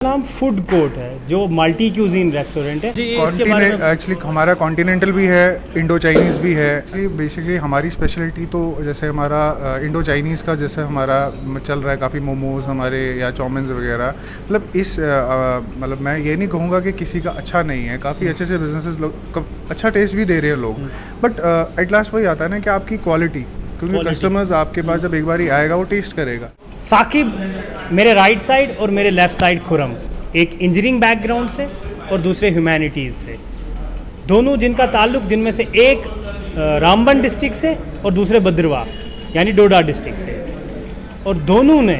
नाम food court है जो मल्टी क्यूजीन रेस्टोरेंट है जी। इसके बारे में एक्चुअली हमारा कॉन्टिनेंटल भी है, इंडो चाइनीज़ भी है। बेसिकली हमारी स्पेशलिटी तो जैसे हमारा इंडो चाइनीज़ का जैसे हमारा चल रहा है काफ़ी मोमोज़ हमारे या चाउमीन्स वगैरह। मतलब इस मतलब मैं ये नहीं कहूँगा कि किसी का अच्छा नहीं है, काफ़ी अच्छे से बिजनेसेस लोग अच्छा टेस्ट भी दे रहे हैं लोग, बट एट लास्ट वही आता है ना कि आपकी क्वालिटी, क्योंकि कस्टमर्स आपके पास जब एक बार ही आएगा वो टेस्ट करेगा। साकिब मेरे राइट साइड और मेरे लेफ़्ट साइड खुरम, एक इंजीनियरिंग बैकग्राउंड से और दूसरे ह्यूमैनिटीज़ से, दोनों जिनका ताल्लुक़ जिनमें से एक रामबन डिस्ट्रिक्ट से और दूसरे भद्रवाह यानी डोडा डिस्ट्रिक्ट से, और दोनों ने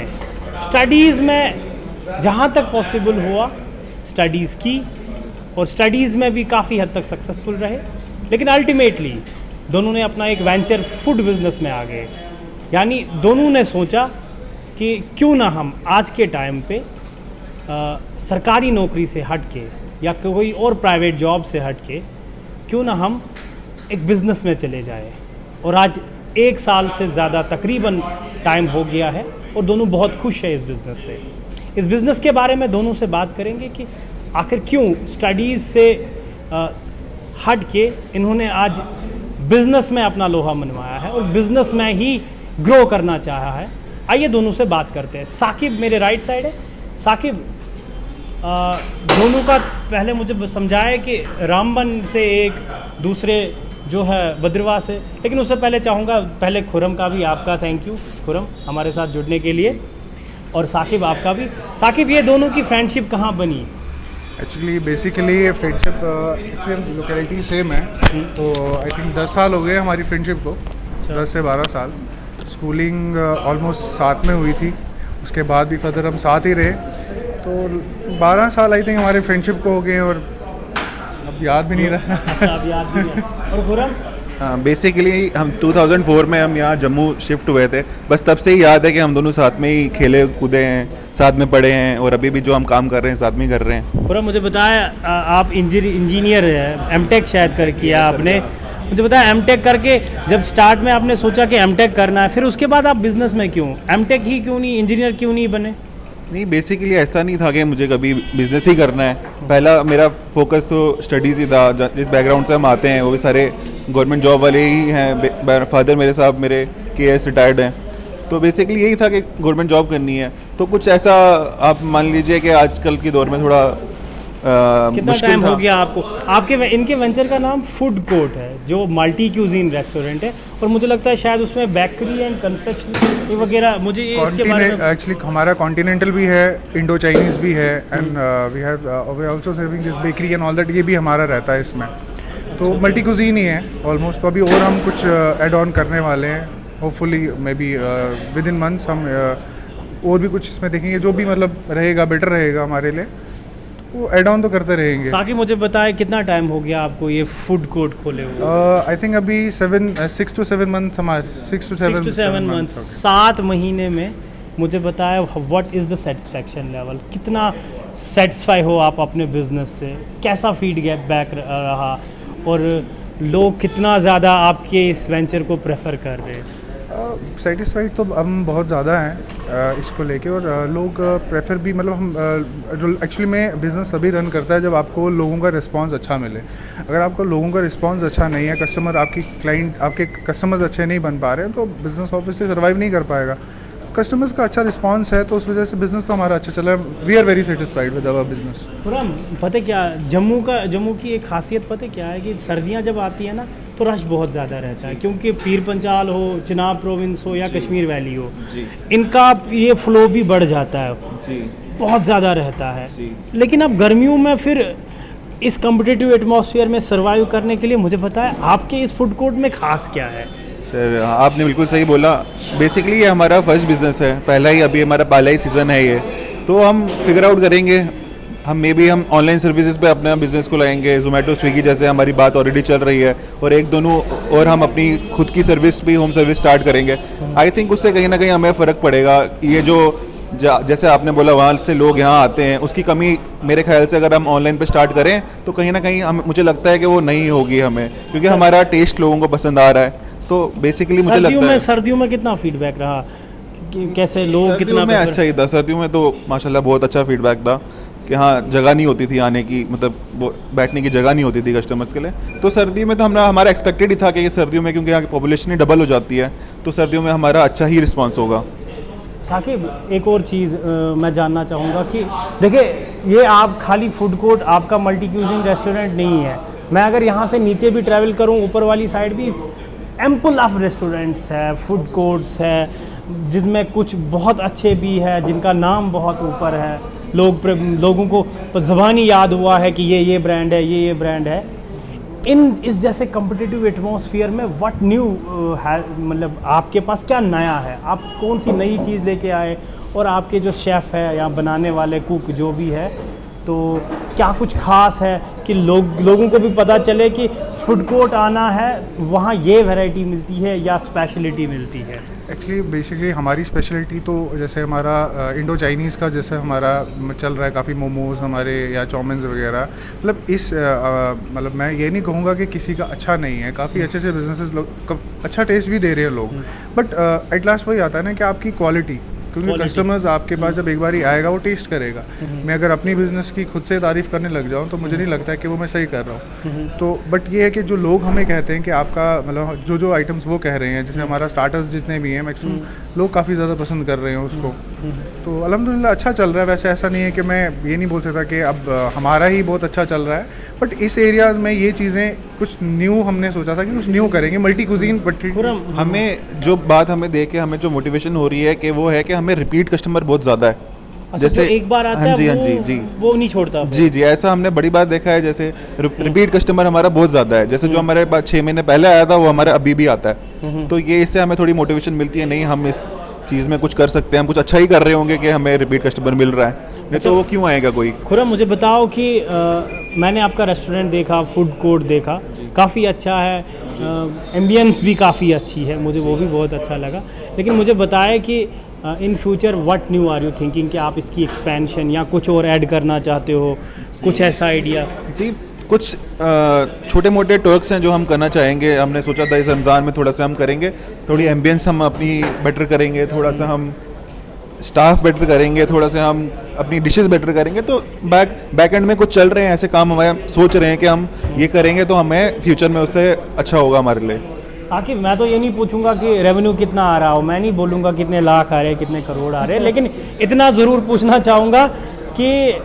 स्टडीज़ में जहाँ तक पॉसिबल हुआ स्टडीज़ की और स्टडीज़ में भी काफ़ी हद तक सक्सेसफुल रहे, लेकिन अल्टीमेटली दोनों ने अपना एक वेंचर फूड बिज़नेस में आ गए। यानी दोनों ने सोचा कि क्यों ना हम आज के टाइम पे सरकारी नौकरी से हट के या कोई और प्राइवेट जॉब से हट के क्यों ना हम एक बिज़नेस में चले जाए। और आज 1 साल से ज़्यादा तकरीबन टाइम हो गया है और दोनों बहुत खुश है इस बिज़नेस से। इस बिज़नेस के बारे में दोनों से बात करेंगे कि आखिर क्यों स्टडीज़ से हट के इन्होंने आज बिज़नेस में अपना लोहा मनवाया है और बिज़नेस में ही ग्रो करना चाहा है। आइए दोनों से बात करते हैं। साकिब मेरे राइट साइड है। साकिब, दोनों का पहले मुझे समझाए कि रामबन से एक, दूसरे जो है भद्रवाह से, लेकिन उससे पहले चाहूँगा पहले खुरम का भी आपका थैंक यू खुरम हमारे साथ जुड़ने के लिए, और साकिब आपका भी। साकिब, ये दोनों की फ्रेंडशिप कहाँ बनी? Actually basically friendship locality same है, तो आई थिंक 10 साल हो गए हमारी फ्रेंडशिप को, 10 से 12 साल। स्कूलिंग ऑलमोस्ट साथ में हुई थी, उसके बाद भी फर्दर हम साथ ही रहे, तो 12 साल आई थिंक हमारे फ्रेंडशिप को हो गए और अब याद भी नहीं रहा। अच्छा, अब याद नहीं है। और खुरम? बेसिकली हम 2004 में हम यहाँ जम्मू शिफ्ट हुए थे, बस तब से ही याद है कि हम दोनों साथ में ही खेले कूदे हैं, साथ में पढ़े हैं और अभी भी जो हम काम कर रहे हैं साथ में कर रहे हैं। खुरम, मुझे बताया आप इंजीनियर है, एमटेक शायद कर किया आपने। मुझे बताया एमटेक करके जब स्टार्ट में आपने सोचा कि एमटेक करना है, फिर उसके बाद आप बिज़नेस में क्यों, एमटेक ही क्यों नहीं, इंजीनियर क्यों नहीं बने? नहीं, बेसिकली ऐसा नहीं था कि मुझे कभी बिज़नेस ही करना है। पहला मेरा फोकस तो स्टडीज़ ही था। जिस बैकग्राउंड से हम आते हैं वो भी सारे गवर्नमेंट जॉब वाले ही हैं। फादर मेरे साहब मेरे KS रिटायर्ड हैं, तो बेसिकली यही था कि गवर्नमेंट जॉब करनी है। तो कुछ ऐसा आप मान लीजिए कि आजकल के दौर में थोड़ा कितना टाइम हो गया आपको? इनके वेंचर का नाम फूड कोर्ट है जो मल्टी क्यूजीन रेस्टोरेंट है, और मुझे लगता है शायद उसमें बेकरी एंड कन्फेक्शनरी वगैरह, मुझे ये इसके बारे में एक्चुअली हमारा कॉन्टिनेंटल भी है, इंडो चाइनीज़ भी है, and we also serving this bakery and all that, ये भी हमारा रहता है इसमें। तो मल्टी क्यूजीन ही है ऑलमोस्ट। तो अभी और हम कुछ ऐड ऑन करने वाले हैं, hopefully may be with in months हम और भी कुछ इसमें देखेंगे जो भी मतलब रहेगा, बेटर रहेगा हमारे लिए, वो ऐड ऑन तो करते रहेंगे। साकिब, मुझे बताएं कितना टाइम हो गया आपको ये फूड कोर्ट खोले हुए? आई थिंक अभी 6 to 7 मंथ्स हमारे, 6 to 7 मंथ्स। 7 महीने में मुझे बताया what is the satisfaction level, कितना सेटिस्फाई हो आप अपने बिजनेस से, कैसा फीडबैक रहा और लोग कितना ज़्यादा आपके इस वेंचर को प्रेफर कर रहे हैं? सेटिस्फाइड तो हम बहुत ज़्यादा हैं इसको लेके, और लोग प्रेफर भी, मतलब हम एक्चुअली में बिज़नेस तभी रन करता है जब आपको लोगों का रिस्पांस अच्छा मिले। अगर आपको लोगों का रिस्पांस अच्छा नहीं है, आपके कस्टमर्स अच्छे नहीं बन पा रहे हैं, तो बिज़नेस ऑब्वियसली सर्वाइव नहीं कर पाएगा। कस्टमर्स का अच्छा रिस्पांस है तो उस वजह से बिज़नेस तो हमारा अच्छा चल रहा है। We are very satisfied with our business. Khurram, पता क्या जम्मू की एक खासियत पता क्या है कि सर्दियाँ जब आती है ना तो रश बहुत ज़्यादा रहता है, क्योंकि पीर पंचाल हो, चिनाब प्रोविंस हो या कश्मीर वैली हो, इनका ये फ्लो भी बढ़ जाता है, बहुत ज़्यादा रहता है। लेकिन अब गर्मियों में फिर इस कम्पिटिटिव एटमॉस्फेयर में सर्वाइव करने के लिए मुझे पता है आपके इस फूड कोर्ट में खास क्या है? सर, आपने बिल्कुल सही बोला। बेसिकली ये हमारा फर्स्ट बिज़नेस है, पहला ही, अभी हमारा पहला ही सीज़न है ये, तो हम फिगर आउट करेंगे। हम ऑनलाइन सर्विसेज पे अपना बिज़नेस को लाएंगे, ज़ोमेटो स्विगी जैसे हमारी बात ऑलरेडी चल रही है, और एक दोनों और हम अपनी खुद की सर्विस भी, होम सर्विस स्टार्ट करेंगे। आई थिंक उससे कहीं ना कहीं हमें फ़र्क पड़ेगा। ये जो जैसे आपने बोला वहाँ से लोग यहाँ आते हैं, उसकी कमी मेरे ख्याल से अगर हम ऑनलाइन पे स्टार्ट करें तो कहीं ना कहीं मुझे लगता है कि वो नहीं होगी हमें, क्योंकि हमारा टेस्ट लोगों को पसंद आ रहा है। तो बेसिकली मुझे लगता है सर्दियों में कितना फीडबैक रहा? कैसे लोग कितना में अच्छा ही था। सर्दियों में तो माशाल्लाह बहुत अच्छा फीडबैक था। कि हाँ जगह नहीं होती थी आने की, मतलब वो बैठने की जगह नहीं होती थी कस्टमर्स के लिए। तो सर्दी में तो हमारा एक्सपेक्टेड ही था कि सर्दियों में, क्योंकि यहाँ की पॉपुलेशन ही डबल हो जाती है, तो सर्दियों में हमारा अच्छा ही रिस्पॉन्स होगा। साकिब, एक और चीज़ मैं जानना चाहूँगा कि देखिए, ये आप खाली फूड कोर्ट, आपका मल्टी क्यूजिन रेस्टोरेंट नहीं है। मैं अगर यहाँ से नीचे भी ट्रैवल करूँ, ऊपर वाली साइड भी एम्पल ऑफ रेस्टोरेंट्स है, फूड कोर्ट्स है, जिनमें कुछ बहुत अच्छे भी है, जिनका नाम बहुत ऊपर है। लोगों को ज़बानी याद हुआ है कि ये ब्रांड है, ये ब्रांड है। इस जैसे कम्पिटिटिव एटमॉस्फेयर में व्हाट न्यू है, मतलब आपके पास क्या नया है? आप कौन सी नई चीज़ लेके आए? और आपके जो शेफ़ है या बनाने वाले कुक जो भी है, तो क्या कुछ ख़ास है कि लोगों को भी पता चले कि फूड कोर्ट आना है, वहाँ ये वैरायटी मिलती है या स्पेशलिटी मिलती है? एक्चुअली बेसिकली हमारी स्पेशलिटी तो जैसे हमारा इंडो चाइनीज़ का जैसे हमारा चल रहा है, काफ़ी मोमोज़ हमारे या चाउमीन्स वगैरह, मतलब मतलब मैं ये नहीं कहूँगा कि किसी का अच्छा नहीं है, काफ़ी अच्छे से बिजनेसेस लोग अच्छा टेस्ट भी दे रहे हैं लोग, बट एट लास्ट वही आता है ना कि आपकी क्वालिटी, क्योंकि कस्टमर्स आपके पास जब एक बार ही आएगा वो टेस्ट करेगा। मैं अगर अपनी बिज़नेस की खुद से तारीफ़ करने लग जाऊँ तो मुझे नहीं लगता है कि वो मैं सही कर रहा हूँ। तो बट ये है कि जो लोग हमें कहते हैं कि आपका मतलब जो आइटम्स वो कह रहे हैं, जैसे हमारा स्टार्टर्स जितने भी हैं मैक्सिमम लोग काफ़ी ज़्यादा पसंद कर रहे हैं उसको, तो अल्हम्दुलिल्लाह अच्छा चल रहा है। वैसे ऐसा नहीं है कि मैं ये नहीं बोल सकता कि अब हमारा ही बहुत अच्छा चल रहा है, बट इस एरियाज़ में ये चीज़ें कुछ न्यू हमने सोचा था कि कुछ न्यू करेंगे, मल्टी कुजीन। बट हमें जो बात हमें देख के हमें जो मोटिवेशन हो रही है कि वो है कि हमें रिपीट कस्टमर बहुत ज़्यादा है। अच्छा, जैसे एक बार आता है वो नहीं छोड़ता। जी, ऐसा हमने बड़ी बात देखा है। जैसे रिपीट कस्टमर हमारा बहुत ज़्यादा है। जैसे जो हमारे पास 6 महीने पहले आया था वो हमारा अभी भी आता है। तो ये इससे हमें थोड़ी मोटिवेशन मिलती है, नहीं हम इस चीज़ में कुछ कर सकते हैं, हम कुछ अच्छा ही कर रहे होंगे कि हमें रिपीट कस्टमर मिल रहा है, नहीं तो वो क्यों आएगा कोई। खुर्रम, मुझे बताओ कि मैंने आपका रेस्टोरेंट देखा, फूड कोर्ट देखा, काफ़ी अच्छा है, एम्बियंस भी काफ़ी अच्छी है, मुझे वो भी बहुत अच्छा लगा। लेकिन मुझे बताएं कि in future what new are you thinking, कि आप इसकी एक्सपेंशन या कुछ और ऐड करना चाहते हो, कुछ ऐसा आइडिया? जी, कुछ छोटे मोटे टर्क्स हैं जो हम करना चाहेंगे। हमने सोचा था इस रमज़ान में थोड़ा सा हम करेंगे, थोड़ी एम्बियंस हम अपनी बेटर करेंगे, थोड़ा सा हम स्टाफ बेटर करेंगे, थोड़ा सा हम अपनी डिशेस बेटर करेंगे। तो बैक एंड में कुछ चल रहे हैं ऐसे काम, हमें सोच रहे हैं कि हम ये करेंगे तो हमें फ्यूचर में उससे अच्छा होगा हमारे लिए। आखिर मैं तो ये नहीं पूछूंगा कि रेवेन्यू कितना आ रहा हो, मैं नहीं बोलूँगा कितने लाख आ रहे हैं, कितने करोड़ आ रहे हैं, लेकिन इतना ज़रूर पूछना चाहूँगा कि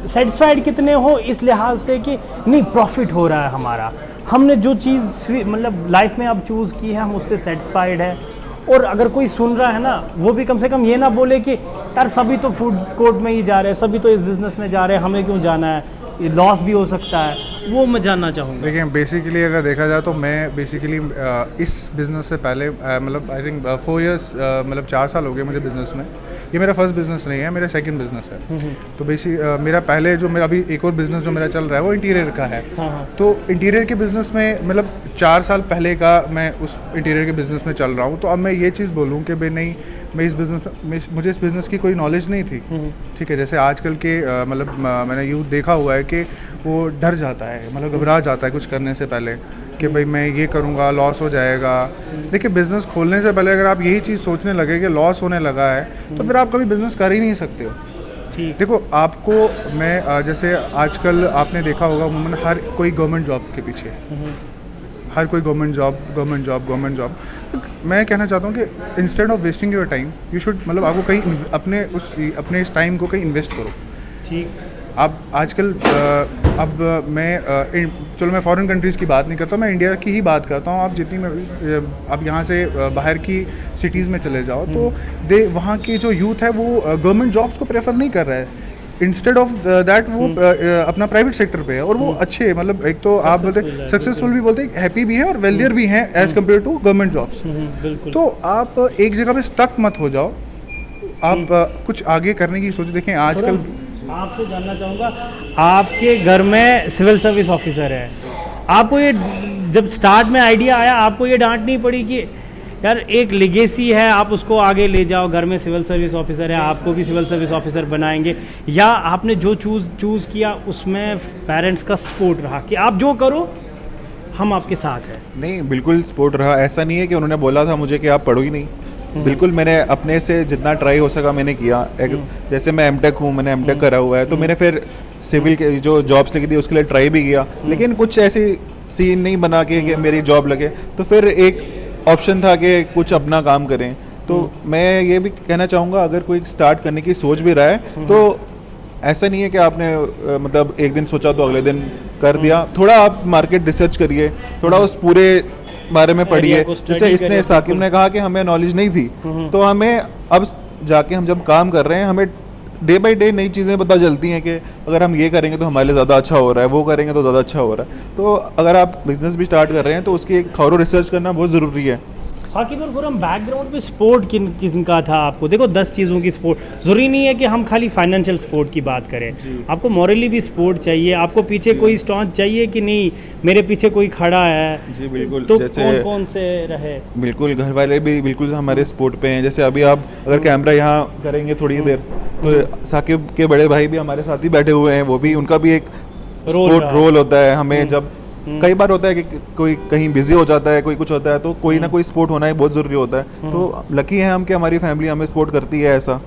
सेटिस्फाइड कितने हो, इस लिहाज से कि नहीं प्रॉफिट हो रहा है हमारा, हमने जो चीज़ मतलब लाइफ में अब चूज़ की है हम उससे सेटिस्फाइड है। और अगर कोई सुन रहा है ना, वो भी कम से कम ये ना बोले कि यार सभी तो फूड कोर्ट में ही जा रहे हैं, सभी तो इस बिज़नेस में जा रहे हैं, हमें क्यों जाना है, ये लॉस भी हो सकता है, वो मैं जानना चाहूँगा। देखिए बेसिकली अगर देखा जाए तो मैं बेसिकली इस बिज़नेस से पहले मतलब आई थिंक 4 इयर्स मतलब 4 साल हो गए मुझे बिज़नेस में। ये मेरा फर्स्ट बिज़नेस नहीं है, मेरा सेकंड बिज़नेस है। तो मेरा पहले जो मेरा अभी एक और बिज़नेस जो मेरा चल रहा है वो इंटीरियर का है। तो इंटीरियर के बिज़नेस में मतलब 4 साल पहले का मैं उस इंटीरियर के बिज़नेस में चल रहा हूँ। तो अब मैं ये चीज़ बोलूँ कि भाई नहीं, मैं इस बिज़नेस में मुझे इस बिज़नेस की कोई नॉलेज नहीं थी, ठीक है। जैसे आजकल के मतलब मैंने यूथ देखा हुआ है कि वो डर जाता है, मतलब घबरा जाता है कुछ करने से पहले कि भाई मैं ये करूँगा लॉस हो जाएगा। देखिए बिज़नेस खोलने से पहले अगर आप यही चीज़ सोचने लगे कि लॉस होने लगा है तो फिर आप कभी बिज़नेस कर ही नहीं सकते हो। देखो आपको मैं जैसे आजकल आपने देखा होगा उन्होंने हर कोई गवर्नमेंट जॉब के पीछे, हर कोई गवर्नमेंट जॉब। मैं कहना चाहता हूँ कि instead of wasting your time you should, मतलब आपको कहीं अपने इस टाइम को कहीं इन्वेस्ट करो। ठीक, अब आजकल अब चलो मैं फॉरेन कंट्रीज़ की बात नहीं करता, मैं इंडिया की ही बात करता हूँ। आप जितनी अब यहाँ से बाहर की सिटीज़ में चले जाओ तो वहाँ की जो यूथ है वो गवर्नमेंट जॉब्स को प्रेफर नहीं कर रहा है, इंस्टेड ऑफ दैट वो अपना प्राइवेट सेक्टर पे है। और वो अच्छे, मतलब एक तो आप बोलते सक्सेसफुल भी बोलते हैं, हैप्पी भी है और वेल्दियर भी हैं as compare to government jobs. तो आप एक जगह पे स्टक मत हो जाओ, आप कुछ आगे करने की सोचो। देखें आजकल आपसे जानना चाहूँगा, आपके घर में सिविल सर्विस ऑफिसर है, आपको ये जब स्टार्ट में आइडिया आया आपको ये डांट नहीं पड़ी कि यार एक लेगेसी है आप उसको आगे ले जाओ, घर में सिविल सर्विस ऑफिसर है आपको भी सिविल सर्विस ऑफिसर बनाएंगे, या आपने जो चूज़ किया उसमें पेरेंट्स का सपोर्ट रहा कि आप जो करो हम आपके साथ हैं? नहीं, बिल्कुल सपोर्ट रहा। ऐसा नहीं है कि उन्होंने बोला था मुझे कि आप पढ़ो ही नहीं, बिल्कुल मैंने अपने से जितना ट्राई हो सका मैंने किया। जैसे मैं एमटेक हूँ, मैंने एमटेक करा हुआ है, तो मैंने फिर सिविल के जो जॉब्स लगी थी उसके लिए ट्राई भी किया, लेकिन कुछ ऐसी सीन नहीं बना के कि मेरी जॉब लगे। तो फिर एक ऑप्शन था कि कुछ अपना काम करें। तो मैं ये भी कहना चाहूँगा, अगर कोई स्टार्ट करने की सोच भी रहा है तो ऐसा नहीं है कि आपने मतलब एक दिन सोचा तो अगले दिन कर दिया। थोड़ा आप मार्केट रिसर्च करिए, थोड़ा उस पूरे बारे में पढ़िए। जैसे इसने साकिब ने कहा कि हमें नॉलेज नहीं थी, तो हमें अब जाके हम जब काम कर रहे हैं हमें डे बाय डे नई चीज़ें पता चलती हैं कि अगर हम ये करेंगे तो हमारे लिए ज़्यादा अच्छा हो रहा है, वो करेंगे तो ज़्यादा अच्छा हो रहा है। तो अगर आप बिज़नेस भी स्टार्ट कर रहे हैं तो उसकी एक थॉरो रिसर्च करना बहुत ज़रूरी है। साकिब और खुरम, बैकग्राउंड में स्पोर्ट किन का था आपको? देखो 10 चीज़ों की सपोर्ट, ज़रूरी नहीं है कि हम खाली फाइनेंशियल सपोर्ट की बात करें, आपको मॉरली भी सपोर्ट चाहिए, आपको पीछे कोई स्टॉन्च चाहिए कि नहीं मेरे पीछे कोई खड़ा है। जी बिल्कुल। तो जैसे कौन कौन से रहे? बिल्कुल, घर वाले भी बिल्कुल हमारे सपोर्ट पे हैं। जैसे अभी आप अगर कैमरा यहाँ करेंगे थोड़ी देर, तो साकिब के बड़े भाई भी हमारे साथ ही बैठे हुए हैं, वो भी, उनका भी एक सपोर्ट रोल होता है हमें। जब कई बार होता है कि कोई कहीं बिजी हो जाता है, कोई कुछ होता है, तो कोई ना कोई सपोर्ट होना ही बहुत ज़रूरी होता है। तो लकी है हम कि हमारी फैमिली हमें सपोर्ट करती है। ऐसा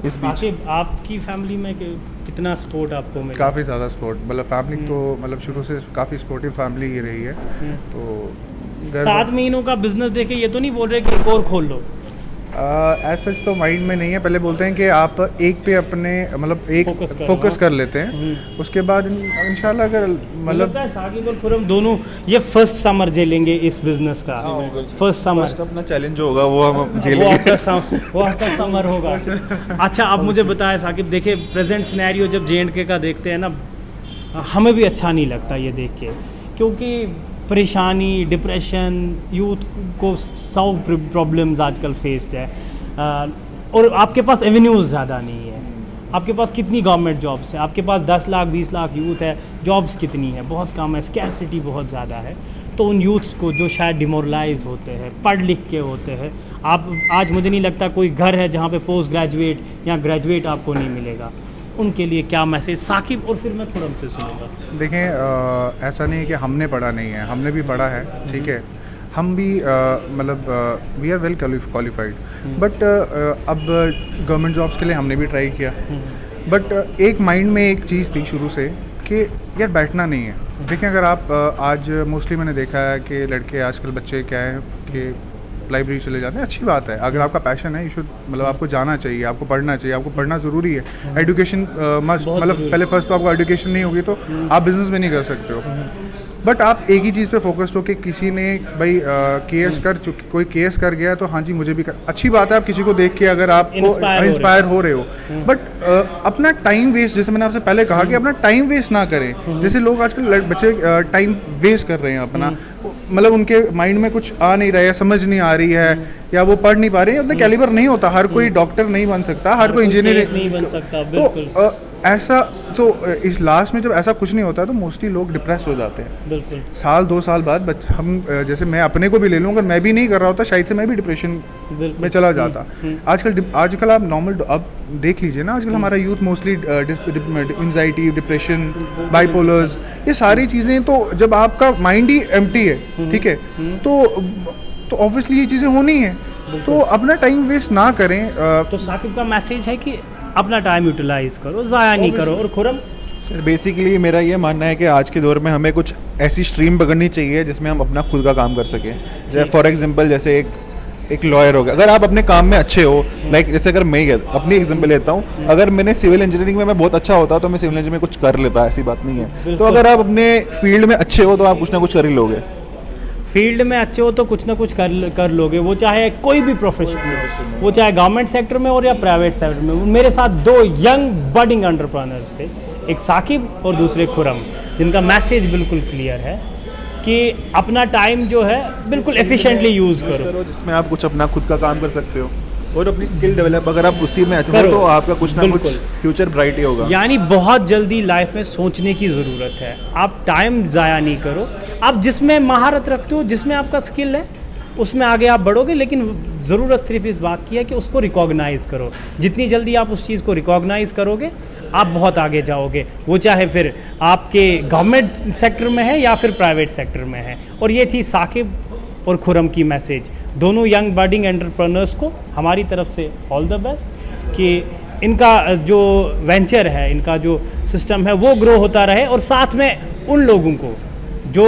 इस बीच साकिब, आपकी फैमिली में कितना सपोर्ट आपको मिला? काफ़ी ज़्यादा सपोर्ट, मतलब फैमिली तो मतलब शुरू से काफ़ी सपोर्टिव फैमिली ही रही है। तो 7 महीनों का बिजनेस देखे ये तो नहीं बोल रहे कि एक और खोल लो? ऐसा तो माइंड में नहीं है। पहले बोलते हैं कि आप एक पे अपने मतलब एक फोकस कर लेते हैं, उसके बाद इंशाल्लाह अगर मतलब साकिब और खुरम दोनों ये फर्स्ट समर झेलेंगे इस बिजनेस का। फर्स्ट समर अपना चैलेंज होगा वो हम झेलेंगे। वो आपका समर होगा। अच्छा, अब मुझे बताया साकिब, देखिए प्रेजेंट सिनेरियो जब J&K का देखते हैं ना, हमें भी अच्छा नहीं लगता ये देख के, क्योंकि परेशानी, डिप्रेशन, यूथ को 100 प्रॉब्लम्स आजकल फेस्ड है, और आपके पास एवेन्यूज़ ज़्यादा नहीं है। आपके पास कितनी गवर्नमेंट जॉब्स है? आपके पास 10 लाख 20 लाख यूथ है, जॉब्स कितनी है? बहुत कम है, स्कैरसिटी बहुत ज़्यादा है। तो उन यूथ्स को जो शायद डिमोरलाइज होते हैं, पढ़ लिख के होते हैं, आप आज मुझे नहीं लगता कोई घर है जहाँ पे पोस्ट ग्रेजुएट या ग्रेजुएट आपको नहीं मिलेगा। उनके लिए क्या मैसेज? साकिब और फिर मैं खुरम से सुनूंगा। देखें, ऐसा नहीं है कि हमने पढ़ा नहीं है, हमने भी पढ़ा है, ठीक है। हम भी मतलब we are well qualified, but अब गवर्नमेंट जॉब्स के लिए हमने भी ट्राई किया, बट एक माइंड में एक चीज़ थी शुरू से कि यार बैठना नहीं है। देखें, अगर आप आज मोस्टली मैंने देखा है कि लड़के आजकल बच्चे क्या है कि लाइब्रेरी चले जाते हैं, अच्छी बात है। अगर आपका पैशन है, यू शुड मतलब आपको जाना चाहिए, आपको पढ़ना चाहिए, आपको पढ़ना ज़रूरी है। एजुकेशन मस्ट, मतलब पहले फर्स्ट तो आपको एजुकेशन नहीं होगी तो आप बिज़नेस भी नहीं कर सकते हो। बट आप एक ही चीज़ पे फोकस्ड हो कि किसी ने भाई केएस कर चुके, कोई केएस कर गया है तो हाँ जी मुझे भी कर, अच्छी बात है। आप किसी को देख के अगर आपको इंस्पायर हो रहे हो, बट अपना टाइम वेस्ट, जैसे मैंने आपसे पहले कहा कि अपना टाइम वेस्ट ना करें। जैसे लोग आजकल बच्चे टाइम वेस्ट कर रहे हैं अपना, मतलब उनके माइंड में कुछ आ नहीं रहा है, समझ नहीं आ रही है, या वो पढ़ नहीं पा रहे हैं, उतना कैलिबर नहीं होता। हर कोई डॉक्टर नहीं बन सकता, हर कोई इंजीनियर नहीं बन सकता। तो ऐसा तो इस लास्ट में जब ऐसा कुछ नहीं होता तो मोस्टली लोग डिप्रेस हो जाते हैं। बिल्कुल। साल 2 साल बाद हम जैसे मैं अपने को भी ले लूँ, अगर मैं भी नहीं कर रहा होता शायद से मैं भी डिप्रेशन में चला जाता। आजकल आप नॉर्मल अब देख लीजिए ना, आजकल हमारा यूथ मोस्टली एंजाइटी, डिप्रेशन, बाइपोलर्स, ये सारी चीज़ें, तो जब आपका माइंड ही एम्प्टी है, ठीक है, तो ऑब्वियसली ये चीज़ें होनी है। तो अपना टाइम वेस्ट ना करें। तो साकिब का मैसेज है कि अपना टाइम यूटिलाइज करो, ज़ाया नहीं करो। और खुरम? सर बेसिकली मेरा ये मानना है कि आज के दौर में हमें कुछ ऐसी स्ट्रीम पकड़नी चाहिए जिसमें हम अपना खुद का काम कर सकें। जैसे फॉर एग्जांपल, जैसे एक लॉयर हो गया, अगर आप अपने काम में अच्छे हो, लाइक जैसे अगर मैं अपनी एग्जांपल लेता हूँ, अगर मैंने सिविल इंजीनियरिंग में मैं बहुत अच्छा होता तो मैं सिविल इंजीनियरिंग में कुछ कर लेता, ऐसी बात नहीं है। तो अगर आप अपने फील्ड में अच्छे हो तो आप कुछ ना कुछ कर ही लोगे। फील्ड में अच्छे हो तो कुछ ना कुछ कर लोगे, वो चाहे कोई भी प्रोफेशन हो, वो चाहे गवर्नमेंट सेक्टर में हो या प्राइवेट सेक्टर में। मेरे साथ 2 यंग बडिंग एंटरप्रेन्योर्स थे, एक साकिब और दूसरे खुरम, जिनका मैसेज बिल्कुल क्लियर है कि अपना टाइम जो है बिल्कुल एफिशिएंटली यूज़ करो, जिसमें आप कुछ अपना खुद का काम कर सकते हो और अपनी स्किल डेवलप, अगर आप उसी में अच्छे हो तो आपका कुछ ना कुछ फ्यूचर ब्राइट ही होगा। यानी बहुत जल्दी लाइफ में सोचने की ज़रूरत है। आप टाइम ज़ाया नहीं करो, आप जिसमें महारत रखते हो, जिसमें आपका स्किल है, उसमें आगे आप बढ़ोगे। लेकिन ज़रूरत सिर्फ इस बात की है कि उसको रिकॉग्नाइज़ करो। जितनी जल्दी आप उस चीज़ को रिकॉग्नाइज़ करोगे, आप बहुत आगे जाओगे। वो चाहे फिर आपके गवर्नमेंट सेक्टर में है या फिर प्राइवेट सेक्टर में है। और ये थी साकिब और खुरम की मैसेज, दोनों यंग बर्डिंग एंटरप्रेन्योर्स को हमारी तरफ से ऑल द बेस्ट कि इनका जो वेंचर है, इनका जो सिस्टम है वो ग्रो होता रहे, और साथ में उन लोगों को जो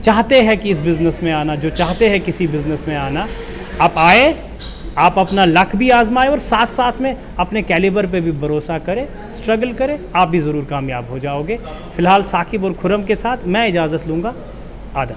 चाहते हैं कि इस बिज़नेस में आना, जो चाहते हैं किसी बिज़नेस में आना, आप आए, आप अपना लक भी आजमाएं और साथ साथ में अपने कैलिबर पे भी भरोसा करें, स्ट्रगल करें, आप भी ज़रूर कामयाब हो जाओगे। फ़िलहाल साकिब और खुरम के साथ मैं इजाज़त लूँगा। आदा।